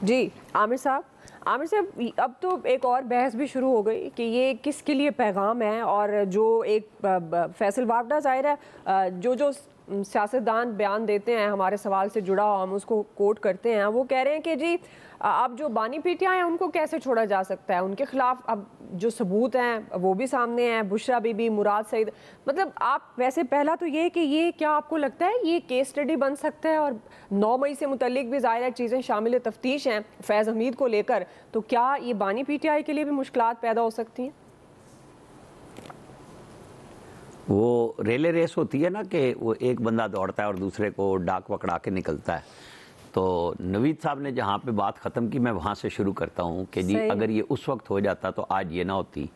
جی عامر صاحب، اب تو ایک اور بحث بھی شروع ہو گئی کہ یہ کس کے لیے پیغام ہے، اور جو ایک فیصل وافدہ ظاہر ہے جو سیاستدان بیان دیتے ہیں ہمارے سوال سے جڑا ہوا، ہم اس کو کوٹ کرتے ہیں، وہ کہہ رہے ہیں کہ جی اب جو بانی پی ٹی آئی ہیں ان کو کیسے چھوڑا جا سکتا ہے، ان کے خلاف اب جو ثبوت ہیں وہ بھی سامنے ہیں، بشرا بی بی، مراد سعید، مطلب آپ ویسے پہلا تو یہ کہ یہ کیا آپ کو لگتا ہے یہ کیس اسٹڈی بن سکتا ہے؟ اور 9 مئی سے متعلق بھی ظاہر ہے چیزیں شامل تفتیش ہیں فیض حمید کو لے کر، تو کیا یہ بانی پی ٹی آئی کے لیے بھی مشکلات پیدا ہو سکتی ہیں؟ وہ ریلے ریس ہوتی ہے نا کہ وہ ایک بندہ دوڑتا ہے اور دوسرے کو ڈاک پکڑا کے نکلتا ہے. تو نوید صاحب نے جہاں پہ بات ختم کی میں وہاں سے شروع کرتا ہوں کہ جی اگر یہ اس وقت ہو جاتا تو آج یہ نہ ہوتی.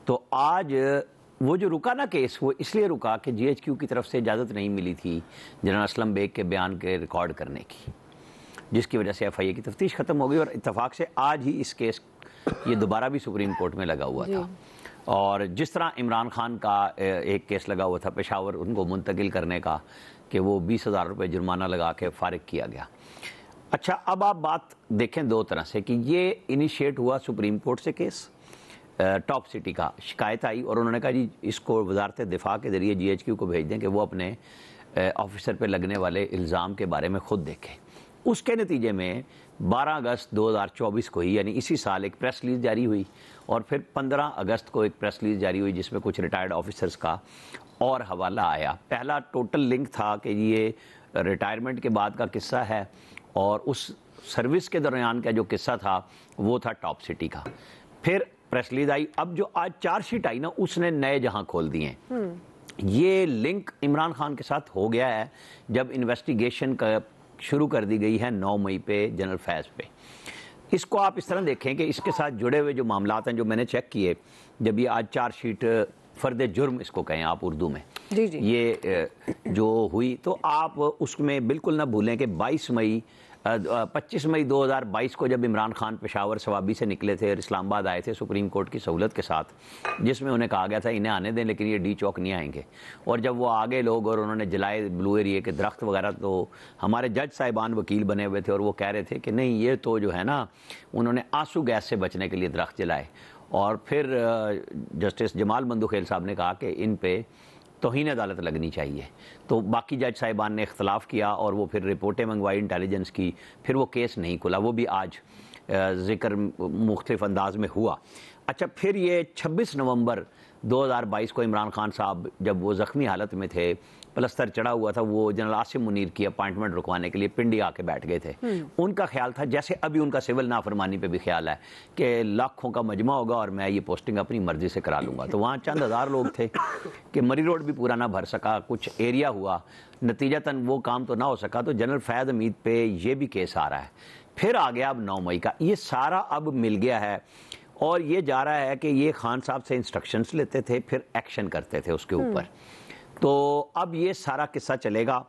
تو آج وہ جو رکا نا کیس، وہ اس لیے رکا کہ جی ایچ کیو کی طرف سے اجازت نہیں ملی تھی جنرل اسلم بیگ کے بیان کے ریکارڈ کرنے کی، جس کی وجہ سے ایف آئی اے کی تفتیش ختم ہو گئی، اور اتفاق سے آج ہی اس کیس یہ دوبارہ بھی سپریم کورٹ میں لگا ہوا تھا. اور جس طرح عمران خان کا ایک کیس لگا ہوا تھا پشاور ان کو منتقل کرنے کا کہ وہ 20,000 روپے جرمانہ لگا کے فارغ کیا گیا. اچھا اب آپ بات دیکھیں دو طرح سے کہ یہ انیشیٹ ہوا سپریم کورٹ سے کیس، ٹاپ سٹی کا شکایت آئی اور انہوں نے کہا جی اس کو وزارت دفاع کے ذریعے جی ایچ کیو کو بھیج دیں کہ وہ اپنے آفیسر پہ لگنے والے الزام کے بارے میں خود دیکھیں. اس کے نتیجے میں 12 اگست 2024 کو ہی یعنی اسی سال ایک پریس ریلیز جاری ہوئی، اور پھر 15 اگست کو ایک پریس ریلیز جاری ہوئی جس میں کچھ ریٹائرڈ آفیسرز کا اور حوالہ آیا. پہلا ٹوٹل لنک تھا کہ یہ ریٹائرمنٹ کے بعد کا قصہ ہے، اور اس سروس کے درمیان کا جو قصہ تھا وہ تھا ٹاپ سٹی کا. پھر پریس ریلیز آئی. اب جو آج چارج شیٹ آئی نا اس نے نئے جہاں کھول دیے ہیں. یہ لنک عمران خان کے ساتھ ہو گیا ہے جب انویسٹیگیشن کا شروع کر دی گئی ہے 9 مئی پہ جنرل فیض پہ. اس کو آپ اس طرح دیکھیں کہ اس کے ساتھ جڑے ہوئے جو معاملات ہیں جو میں نے چیک کیے، جب یہ آج چارج شیٹ فرد جرم اس کو کہیں آپ اردو میں، یہ جو ہوئی تو آپ اس میں بالکل نہ بھولیں کہ 25 مئی 2022 کو جب عمران خان پشاور ثوابی سے نکلے تھے اور اسلام آباد آئے تھے سپریم کورٹ کی سہولت کے ساتھ، جس میں انہیں کہا گیا تھا انہیں آنے دیں لیکن یہ ڈی چوک نہیں آئیں گے، اور جب وہ آگے لوگ اور انہوں نے جلائے بلو ایریے کے درخت وغیرہ، تو ہمارے جج صاحبان وکیل بنے ہوئے تھے اور وہ کہہ رہے تھے کہ نہیں یہ تو جو ہے نا انہوں نے آنسو گیس سے بچنے کے لیے درخت جلائے. اور پھر جسٹس جمال بندوخیل صاحب نے کہا کہ ان پہ توہین عدالت لگنی چاہیے. تو باقی جج صاحبان نے اختلاف کیا اور وہ پھر رپورٹیں منگوائی انٹیلیجنس کی، پھر وہ کیس نہیں کھلا، وہ بھی آج ذکر مختلف انداز میں ہوا. اچھا پھر یہ 26 نومبر 2022 کو عمران خان صاحب جب وہ زخمی حالت میں تھے، پلستر چڑھا ہوا تھا، وہ جنرل عاصم منیر کی اپائنٹمنٹ رکوانے کے لیے پنڈی آ کے بیٹھ گئے تھے. ان کا خیال تھا جیسے ابھی ان کا سول نافرمانی پہ بھی خیال ہے کہ لاکھوں کا مجمع ہوگا اور میں یہ پوسٹنگ اپنی مرضی سے کرا لوں گا. تو وہاں چند ہزار لوگ تھے کہ مری روڈ بھی پورا نہ بھر سکا، کچھ ایریا ہوا، نتیجتاً وہ کام تو نہ ہو سکا. تو جنرل فیض حمید پہ یہ بھی کیس آ رہا ہے. پھر آ گیا اب 9 مئی کا، یہ سارا اب مل گیا ہے اور یہ جا رہا ہے کہ یہ خان صاحب سے انسٹرکشنز لیتے تھے پھر ایکشن کرتے تھے اس کے اوپر. تو اب یہ سارا قصہ چلے گا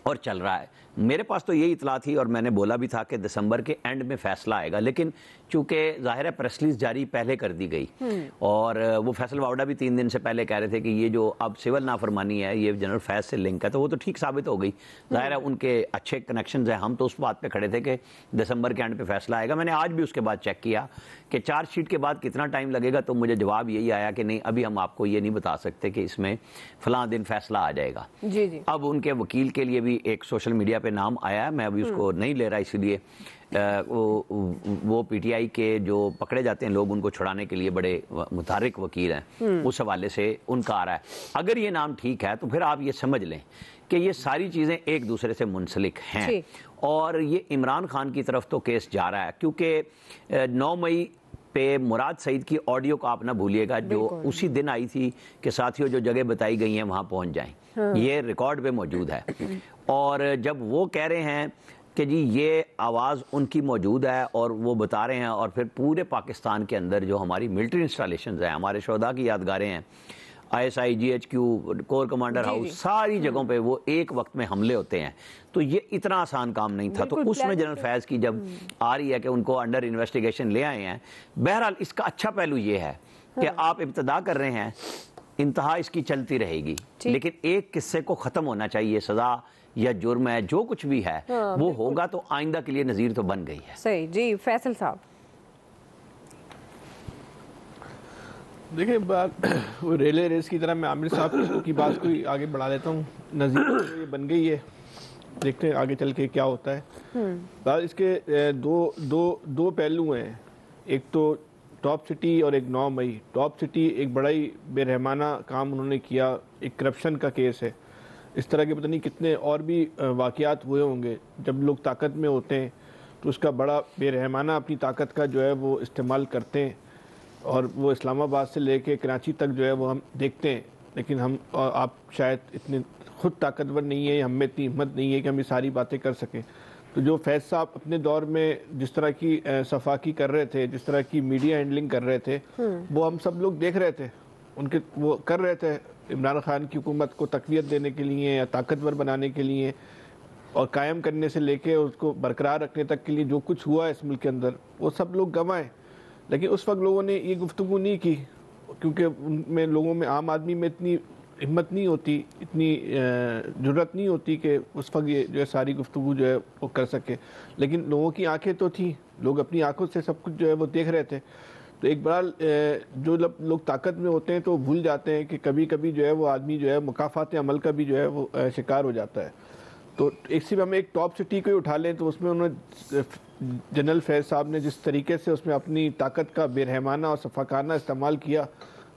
اور چل رہا ہے. میرے پاس تو یہی اطلاع تھی اور میں نے بولا بھی تھا کہ دسمبر کے اینڈ میں فیصلہ آئے گا، لیکن چونکہ ظاہر ہے پریس ریلیز جاری پہلے کر دی گئی اور وہ فیصل واوڈا بھی 3 دن سے پہلے کہہ رہے تھے کہ یہ جو اب سول نافرمانی ہے یہ جنرل فیض سے لنک ہے، تو وہ تو ٹھیک ثابت ہو گئی. ظاہر ہے ان کے اچھے کنیکشنز ہیں. ہم تو اس بات پہ کھڑے تھے کہ دسمبر کے اینڈ پہ فیصلہ آئے گا. میں نے آج بھی اس کے بعد چیک کیا کہ چارج شیٹ کے بعد کتنا ٹائم لگے گا، تو مجھے جواب یہی آیا کہ نہیں ابھی ہم آپ کو یہ نہیں بتا سکتے کہ اس میں فلاں دن فیصلہ آ جائے گا. اب ان کے وکیل کے لیے بھی ایک سوشل میڈیا پہ نام آیا ہے، میں ابھی اس کو نہیں لے رہا، اسی لیے وہ پی ٹی آئی کے جو پکڑے جاتے ہیں لوگ ان کو چھڑانے کے لیے بڑے متحرک وکیل ہیں، اس حوالے سے ان کا آ رہا ہے. اگر یہ نام ٹھیک ہے تو پھر آپ یہ سمجھ لیں کہ یہ ساری چیزیں ایک دوسرے سے منسلک ہیں اور یہ عمران خان کی طرف تو کیس جا رہا ہے. کیونکہ 9 مئی پہ مراد سعید کی آڈیو کو آپ نہ بھولیے گا جو اسی دن آئی تھی کہ ساتھیوں جو جگہ بتائی گئی ہیں وہاں پہنچ جائیں، یہ ریکارڈ پہ موجود ہے. اور جب وہ کہہ رہے ہیں کہ جی یہ آواز ان کی موجود ہے اور وہ بتا رہے ہیں، اور پھر پورے پاکستان کے اندر جو ہماری ملٹری انسٹالیشنز ہیں، ہمارے شہداء کی یادگاریں ہیں، I S I, G H Q, corps commander house, ساری جگہوں پہ وہ ایک وقت میں حملے ہوتے ہیں. تو یہ اتنا آسان کام نہیں تھا. تو اس میں جنرل فیض کی جب آ رہی ہے کہ ان کو انڈر انویسٹیگیشن لے آئے ہیں. بہرحال اس کا اچھا پہلو یہ ہے کہ آپ ابتدا کر رہے ہیں، انتہا اس کی چلتی رہے گی، لیکن ایک قصے کو ختم ہونا چاہیے. سزا یا جرم ہے، جو کچھ بھی ہے وہ ہوگا تو آئندہ کے لیے نظیر تو بن گئی ہے۔ صحیح جی فیصل صاحب۔ دیکھیں بات ریلے ریس کی طرح میں عامر صاحب کی بات کو آگے بڑھا دیتا ہوں، نظیر یہ بن گئی ہے، دیکھتے ہیں آگے چل کے کیا ہوتا ہے۔ بات اس کے دو پہلو ہیں، ایک تو ٹاپ سٹی اور ایک 9 مئی۔ ٹاپ سٹی ایک بڑا ہی بے رحمانہ کام انہوں نے کیا، ایک کرپشن کا کیس ہے۔ اس طرح کے پتہ نہیں کتنے اور بھی واقعات ہوئے ہوں گے۔ جب لوگ طاقت میں ہوتے ہیں تو اس کا بڑا بے رحمانہ اپنی طاقت کا جو ہے وہ استعمال کرتے ہیں، اور وہ اسلام آباد سے لے کے کراچی تک جو ہے وہ ہم دیکھتے ہیں، لیکن ہم اور آپ شاید اتنے خود طاقتور نہیں ہیں، ہم میں اتنی ہمت نہیں ہے کہ ہم یہ ساری باتیں کر سکیں۔ تو جو فیض صاحب اپنے دور میں جس طرح کی صفاقی کر رہے تھے، جس طرح کی میڈیا ہینڈلنگ کر رہے تھے، وہ ہم سب لوگ دیکھ رہے تھے، وہ کر رہے تھے عمران خان کی حکومت کو تقویت دینے کے لیے یا طاقتور بنانے کے لیے، اور قائم کرنے سے لے کے اس کو برقرار رکھنے تک کے لیے جو کچھ ہوا ہے اس ملک کے اندر، وہ سب لوگ گنوائے۔ لیکن اس وقت لوگوں نے یہ گفتگو نہیں کی، کیونکہ ان میں لوگوں میں، عام آدمی میں اتنی ہمت نہیں ہوتی، اتنی جرات نہیں ہوتی کہ اس وقت یہ جو ہے ساری گفتگو جو ہے وہ کر سکے۔ لیکن لوگوں کی آنکھیں تو تھیں، لوگ اپنی آنکھوں سے سب کچھ جو ہے وہ دیکھ رہے تھے۔ تو ایک بڑا جو لوگ طاقت میں ہوتے ہیں تو بھول جاتے ہیں کہ کبھی کبھی جو ہے وہ آدمی جو ہے مکافات عمل کا بھی جو ہے وہ شکار ہو جاتا ہے۔ تو ایک صرف ہم ایک ٹاپ سٹی کو ہی اٹھا لیں تو اس میں انہوں نے جنرل فیض صاحب نے جس طریقے سے اس میں اپنی طاقت کا بے رحمانہ اور صفاقانہ استعمال کیا،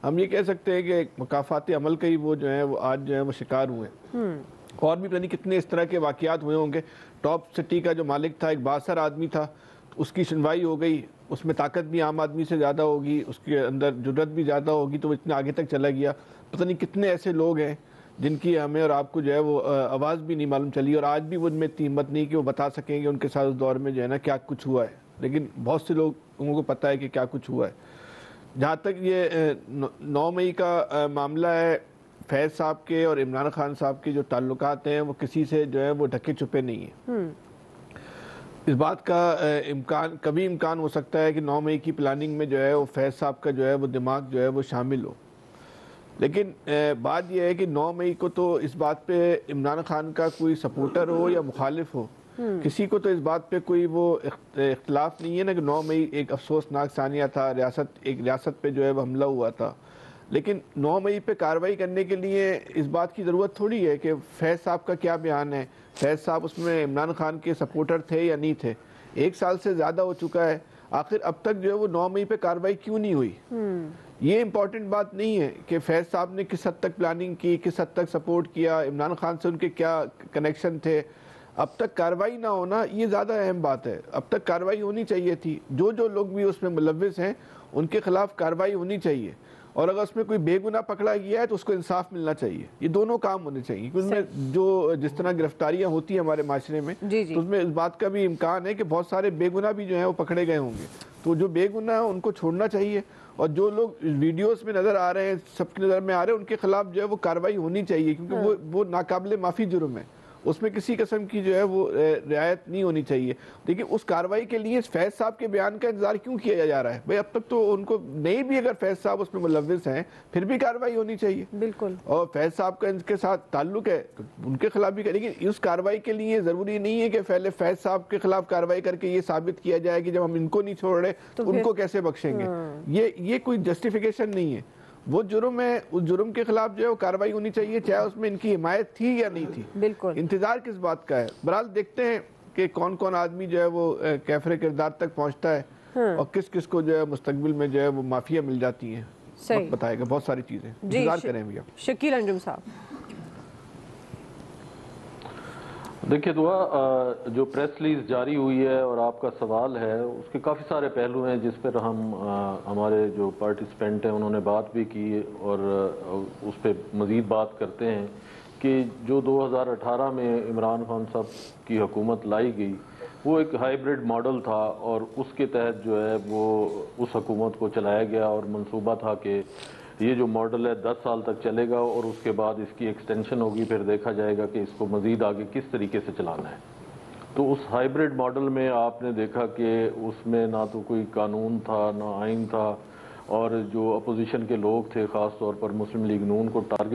ہم یہ کہہ سکتے ہیں کہ مکافات عمل کا ہی وہ جو ہے وہ آج جو ہے وہ شکار ہوئے ہیں۔ اور بھی پتہ نہیں کتنے اس طرح کے واقعات ہوئے ہوں گے۔ ٹاپ سٹی کا جو مالک تھا ایک بااثر آدمی تھا، اس کی سنوائی ہو گئی، اس میں طاقت بھی عام آدمی سے زیادہ ہوگی، اس کے اندر جرات بھی زیادہ ہوگی، تو وہ اتنے آگے تک چلا گیا۔ پتہ نہیں کتنے ایسے لوگ ہیں جن کی ہمیں اور آپ کو جو ہے وہ آواز بھی نہیں معلوم چلی، اور آج بھی وہ ان میں اتنی ہمت نہیں کہ وہ بتا سکیں کہ ان کے ساتھ اس دور میں جو ہے نا کیا کچھ ہوا ہے۔ لیکن بہت سے لوگوں کو پتہ ہے کہ کیا کچھ ہوا ہے۔ جہاں تک یہ 9 مئی کا معاملہ ہے، فیض صاحب کے اور عمران خان صاحب کے جو تعلقات ہیں وہ کسی سے جو ہے وہ ڈھکے چھپے نہیں ہیں۔ اس بات کا کبھی امکان ہو سکتا ہے کہ 9 مئی کی پلاننگ میں جو ہے وہ فیض صاحب کا جو ہے وہ دماغ جو ہے وہ شامل ہو، لیکن بات یہ ہے کہ 9 مئی کو تو اس بات پہ عمران خان کا کوئی سپورٹر ہو یا مخالف ہو، کسی کو تو اس بات پہ کوئی وہ اختلاف نہیں ہے نا کہ 9 مئی ایک افسوسناک ثانیہ تھا، ایک ریاست پہ جو ہے وہ حملہ ہوا تھا۔ لیکن 9 مئی پہ کارروائی کرنے کے لیے اس بات کی ضرورت تھوڑی ہے کہ فیض صاحب کا کیا بیان ہے، فیض صاحب اس میں عمران خان کے سپورٹر تھے یا نہیں تھے۔ 1 سال سے زیادہ ہو چکا ہے، آخر اب تک جو ہے وہ 9 مئی پہ کارروائی کیوں نہیں ہوئی؟ یہ امپورٹنٹ بات نہیں ہے کہ فیض صاحب نے کس حد تک پلاننگ کی، کس حد تک سپورٹ کیا، عمران خان سے ان کے کیا کنیکشن تھے۔ اب تک کارروائی نہ ہونا یہ زیادہ اہم بات ہے۔ اب تک کارروائی ہونی چاہیے تھی، جو لوگ بھی اس میں ملوث ہیں ان کے خلاف کارروائی ہونی چاہیے، اور اگر اس میں کوئی بے گناہ پکڑا گیا ہے تو اس کو انصاف ملنا چاہیے۔ یہ دونوں کام ہونے چاہیے، کیونکہ اس میں جو جس طرح گرفتاریاں ہوتی ہیں ہمارے معاشرے میں، تو اس میں اس بات کا بھی امکان ہے کہ بہت سارے بے گناہ بھی جو ہیں وہ پکڑے گئے ہوں گے، تو جو بے گناہ ہیں ان کو چھوڑنا چاہیے، اور جو لوگ ویڈیوز میں نظر آ رہے ہیں، سب کی نظر میں آ رہے ہیں، ان کے خلاف جو ہے وہ کارروائی ہونی چاہیے، کیونکہ وہ ناقابل معافی جرم ہے، اس میں کسی قسم کی جو ہے وہ رعایت نہیں ہونی چاہیے۔ لیکن اس کارروائی کے لیے فیض صاحب کے بیان کا انتظار کیوں کیا جا رہا ہے؟ بھئی اب تک تو ان کو نہیں بھی، اگر فیض صاحب اس میں ملوث ہیں پھر بھی کارروائی ہونی چاہیے، بالکل، اور فیض صاحب کا ان کے ساتھ تعلق ہے تو ان کے خلاف بھی، لیکن اس کارروائی کے لیے ضروری نہیں ہے کہ پہلے فیض صاحب کے خلاف کارروائی کر کے یہ ثابت کیا جائے کہ جب ہم ان کو نہیں چھوڑ رہے تو ان کو کیسے بخشیں گے۔ یہ کوئی جسٹیفیکیشن نہیں ہے، وہ جرم ہے، اس جرم کے خلاف جو ہے وہ کارروائی ہونی چاہیے، چاہے اس میں ان کی حمایت تھی یا نہیں تھی۔ بالکل، انتظار کس بات کا ہے؟ بہرحال دیکھتے ہیں کہ کون کون آدمی جو ہے وہ کیفر کردار تک پہنچتا ہے، اور کس کس کو جو ہے مستقبل میں جو ہے وہ مافیا مل جاتی ہیں، وقت بتائے گا، بہت ساری چیزیں انتظار کریں بھی۔ شکیل انجم صاحب، دیکھیے دعا، جو پریس ریلیز جاری ہوئی ہے اور آپ کا سوال ہے، اس کے کافی سارے پہلو ہیں جس پر ہمارے جو پارٹیسپینٹ ہیں انہوں نے بات بھی کی، اور اس پہ مزید بات کرتے ہیں کہ جو 2018 میں عمران خان صاحب کی حکومت لائی گئی وہ ایک ہائیبرڈ ماڈل تھا، اور اس کے تحت جو ہے وہ اس حکومت کو چلایا گیا، اور منصوبہ تھا کہ یہ جو ماڈل ہے 10 سال تک چلے گا، اور اس کے بعد اس کی ایکسٹینشن ہوگی، پھر دیکھا جائے گا کہ اس کو مزید آگے کس طریقے سے چلانا ہے۔ تو اس ہائیبرڈ ماڈل میں آپ نے دیکھا کہ اس میں نہ تو کوئی قانون تھا، نہ آئین تھا، اور جو اپوزیشن کے لوگ تھے، خاص طور پر مسلم لیگ نون کو ٹارگٹ